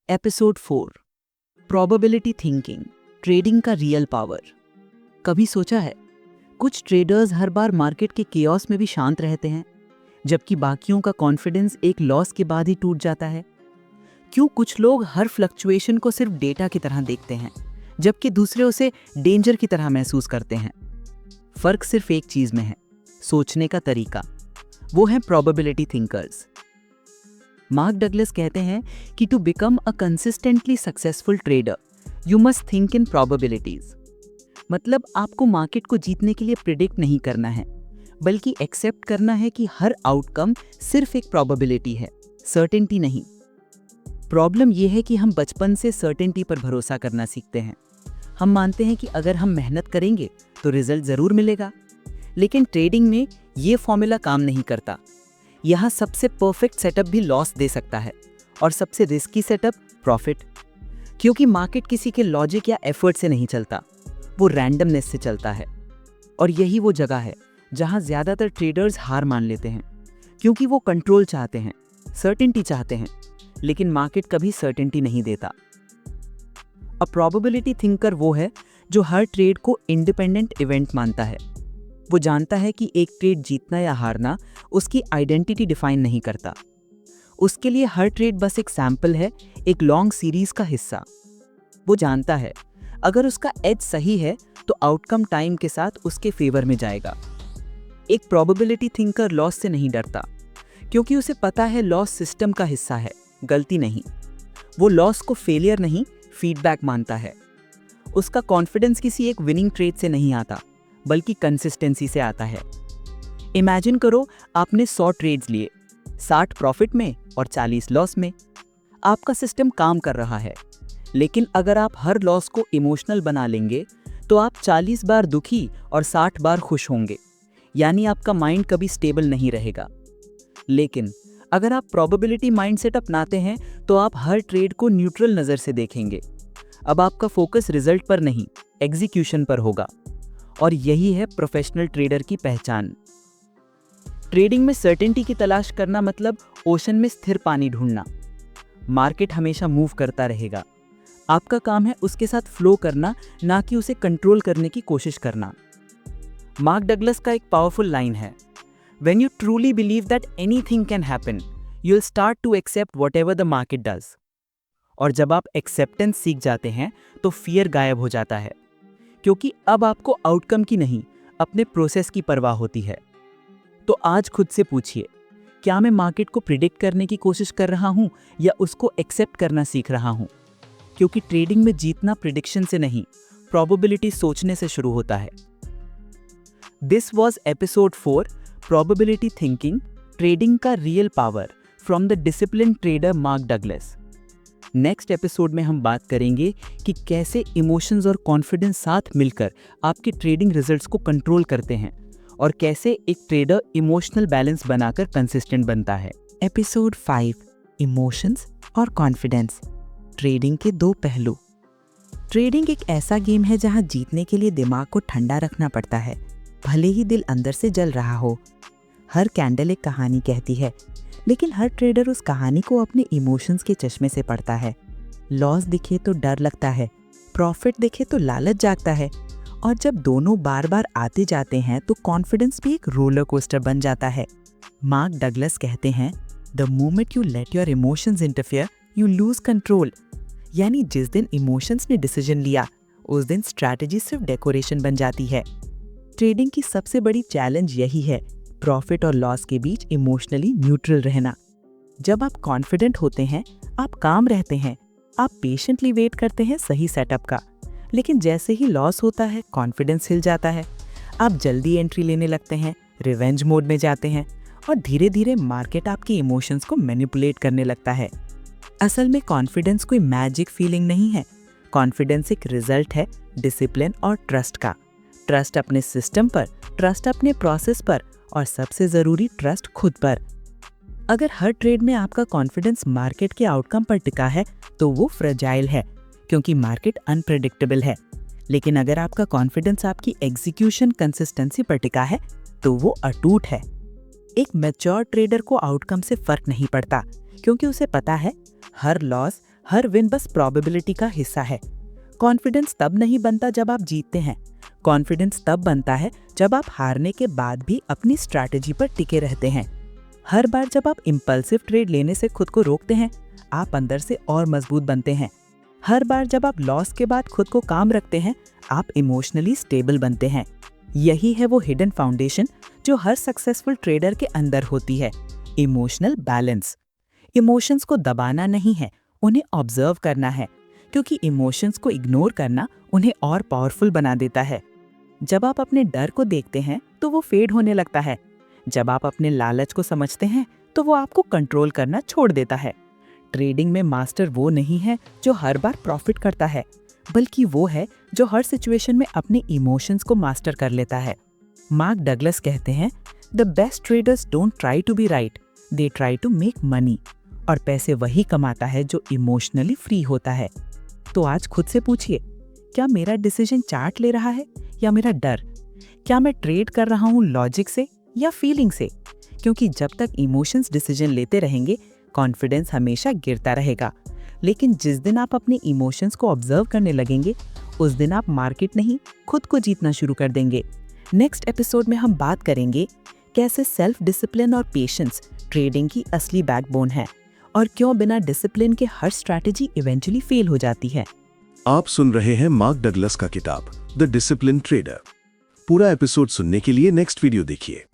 Episode 4 probability thinking, trading का real power. कभी सोचा है कुछ ट्रेडर्स हर बार मार्केट के केओस में भी शांत रहते हैं, जबकि बाकियों का कॉन्फिडेंस एक लॉस के बाद ही टूट जाता है। क्यों कुछ लोग हर फ्लक्चुएशन को सिर्फ डेटा की तरह देखते हैं, जबकि दूसरे उसे डेंजर की तरह महसूस करते हैं? फर्क सिर्फ एक चीज में है, सोचने का तरीका। वो है प्रोबेबिलिटी थिंकर्स। मार्क डगलस कहते हैं कि to become a consistently successful trader you must think in probabilities. मतलब आपको मार्केट को जीतने के लिए प्रिडिक्ट नहीं करना है, बल्कि एक्सेप्ट करना है कि हर आउटकम सिर्फ एक प्रोबेबिलिटी है, सर्टेनिटी नहीं। प्रॉब्लम यह है कि हम बचपन से सर्टेनिटी पर भरोसा करना सीखते हैं। हम मानते हैं कि अगर हम मेहनत करेंगे तो रिजल्ट जरूर मिलेगा, लेकिन ट्रेडिंग में ये फॉर्मूला काम नहीं करता। यहाँ सबसे परफेक्ट सेटअप भी लॉस दे सकता है और सबसे रिस्की सेटअप प्रॉफिट, क्योंकि मार्केट किसी के लॉजिक या एफर्ट से नहीं चलता, वो रैंडमनेस से चलता है। और यही वो जगह है जहाँ ज्यादातर ट्रेडर्स हार मान लेते हैं, क्योंकि वो कंट्रोल चाहते हैं, सर्टेनिटी चाहते हैं, लेकिन मार्केट कभी सर्टेनिटी नहीं देता। अ प्रोबेबिलिटी थिंकर वो है जो हर ट्रेड को इंडिपेंडेंट इवेंट मानता है। वो जानता है कि एक ट्रेड जीतना या हारना उसकी आइडेंटिटी डिफाइन नहीं करता। उसके लिए हर ट्रेड बस एक सैंपल है, एक लॉन्ग सीरीज का हिस्सा। वो जानता है अगर उसका एज सही है तो आउटकम टाइम के साथ उसके फेवर में जाएगा। एक प्रोबेबिलिटी थिंकर लॉस से नहीं डरता, क्योंकि उसे पता है लॉस सिस्टम का हिस्सा है, गलती नहीं। वो लॉस को फेलियर नहीं, फीडबैक मानता है। उसका कॉन्फिडेंस किसी एक विनिंग ट्रेड से नहीं आता, बल्कि कंसिस्टेंसी से आता है। इमेजिन करो आपने 100 ट्रेड्स लिए, 60 प्रॉफिट में और 40 लॉस में। आपका सिस्टम काम कर रहा है, लेकिन अगर आप हर लॉस को इमोशनल बना लेंगे तो आप 40 बार दुखी और 60 बार खुश होंगे, यानी आपका माइंड कभी स्टेबल नहीं रहेगा। लेकिन अगर आप प्रोबेबिलिटी माइंडसेट अपनाते हैं तो आप हर ट्रेड को न्यूट्रल नज़र से देखेंगे। अब आपका फोकस रिजल्ट पर नहीं, एग्जीक्यूशन पर होगा। और यही है प्रोफेशनल ट्रेडर की पहचान। ट्रेडिंग में सर्टेनिटी की तलाश करना मतलब ओशन में स्थिर पानी ढूंढना। मार्केट हमेशा मूव करता रहेगा, आपका काम है उसके साथ फ्लो करना, ना कि उसे कंट्रोल करने की कोशिश करना। मार्क डगलस का एक पावरफुल लाइन है, when you truly believe that anything can happen you will start to accept whatever the market does. और जब आप एक्सेप्टेंस सीख जाते हैं तो फियर गायब हो जाता है, क्योंकि अब आपको आउटकम की नहीं, अपने प्रोसेस की परवाह होती है। तो आज खुद से पूछिए, क्या मैं मार्केट को प्रिडिक्ट करने की कोशिश कर रहा हूं या उसको एक्सेप्ट करना सीख रहा हूं? क्योंकि ट्रेडिंग में जीतना प्रिडिक्शन से नहीं, प्रोबेबिलिटी सोचने से शुरू होता है। This was episode 4 probability thinking, trading का real power, from the discipline trader Mark Douglas. Next episode में हम बात करेंगे कि कैसे इमोशंस और कॉन्फिडेंस साथ मिलकर आपके ट्रेडिंग रिजल्ट्स को कंट्रोल करते हैं, और कैसे एक ट्रेडर इमोशनल बैलेंस बनाकर कंसिस्टेंट बनता है। एपिसोड 5 इमोशंस और कॉन्फिडेंस, ट्रेडिंग के दो पहलू। ट्रेडिंग एक ऐसा गेम है जहां जीतने के लिए दिमाग को ठंडा रखना पड़ता है, भले ही दिल अंदर से जल रहा हो। हर कैंडल एक कहानी कहती है, लेकिन हर ट्रेडर उस कहानी को अपने इमोशंस के चश्मे से पढ़ता है। लॉस दिखे तो डर लगता है, प्रॉफिट दिखे तो लालच जागता है, और जब दोनों बार बार आते जाते हैं तो कॉन्फिडेंस भी एक रोलर कोस्टर बन जाता है। मार्क डगलस कहते हैं, the moment you let your emotions interfere you lose control. यानी जिस दिन इमोशंस ने डिसीजन लिया, उस दिन स्ट्रैटेजी सिर्फ डेकोरेशन बन जाती है। ट्रेडिंग की सबसे बड़ी चैलेंज यही है, प्रॉफिट और लॉस के बीच इमोशनली न्यूट्रल रहना। जब आप कॉन्फिडेंट होते हैं, आप काम रहते हैं, आप पेशेंटली वेट करते हैं सही सेटअप का। लेकिन जैसे ही लॉस होता है, कॉन्फिडेंस हिल जाता है, आप जल्दी एंट्री लेने लगते हैं, रिवेंज मोड में जाते हैं, और धीरे धीरे मार्केट आपके इमोशंस को मैनिपुलेट करने लगता है। असल में कॉन्फिडेंस कोई मैजिक फीलिंग नहीं है, कॉन्फिडेंस एक रिजल्ट है डिसिप्लिन और ट्रस्ट का। ट्रस्ट अपने सिस्टम पर, ट्रस्ट अपने प्रोसेस पर, और सबसे जरूरी ट्रस्ट खुद पर। अगर हर ट्रेड में आपका कॉन्फिडेंस मार्केट के आउटकम पर टिका है तो वो फ्रेजाइल है, क्योंकि मार्केट अनप्रेडिक्टेबल है। लेकिन अगर आपका कॉन्फिडेंस आपकी एग्जीक्यूशन कंसिस्टेंसी पर टिका है तो वो अटूट है। एक मैच्योर ट्रेडर को आउटकम से फर्क नहीं पड़ता, क्योंकि उसे पता है हर लॉस, हर विन बस प्रोबेबिलिटी का हिस्सा है। कॉन्फिडेंस तब नहीं बनता जब आप जीतते हैं, कॉन्फिडेंस तब बनता है जब आप हारने के बाद भी अपनी स्ट्रैटेजी पर टिके रहते हैं। हर बार जब आप इम्पल्सिव ट्रेड लेने से खुद को रोकते हैं, आप अंदर से और मजबूत बनते हैं। हर बार जब आप लॉस के बाद खुद को काम रखते हैं, आप इमोशनली स्टेबल बनते हैं। यही है वो हिडन फाउंडेशन जो हर सक्सेसफुल ट्रेडर के अंदर होती है, इमोशनल बैलेंस। इमोशंस को दबाना नहीं है, उन्हें ऑब्जर्व करना है, क्योंकि इमोशंस को इग्नोर करना उन्हें और पावरफुल बना देता है। जब आप अपने डर को देखते हैं तो वो फेड होने लगता है। जब आप अपने लालच को समझते हैं तो वो आपको कंट्रोल करना छोड़ देता है। ट्रेडिंग में मास्टर वो नहीं है जो हर बार प्रॉफिट करता है, बल्कि वो है जो हर सिचुएशन में अपने इमोशंस को मास्टर कर लेता है। मार्क डगलस कहते हैं, the best traders don't try to be right, they try to make money. और पैसे वही कमाता है जो इमोशनली फ्री होता है। तो आज खुद से पूछिए, क्या मेरा डिसीजन चार्ट ले रहा है या मेरा डर? क्या मैं ट्रेड कर रहा हूँ लॉजिक से या फीलिंग से? क्योंकि जब तक इमोशंस डिसीजन लेते रहेंगे, कॉन्फिडेंस हमेशा गिरता रहेगा। लेकिन जिस दिन आप अपने इमोशंस को ऑब्जर्व करने लगेंगे, उस दिन आप मार्केट नहीं, खुद को जीतना शुरू कर देंगे। नेक्स्ट एपिसोड में हम बात करेंगे कैसे सेल्फ डिसिप्लिन और पेशेंस ट्रेडिंग की असली बैकबोन है, और क्यों बिना डिसिप्लिन के हर स्ट्रैटेजी इवेंचुअली फेल हो जाती है। आप सुन रहे हैं मार्क डगलस का किताब द डिसिप्लिन ट्रेडर। पूरा एपिसोड सुनने के लिए नेक्स्ट वीडियो देखिए।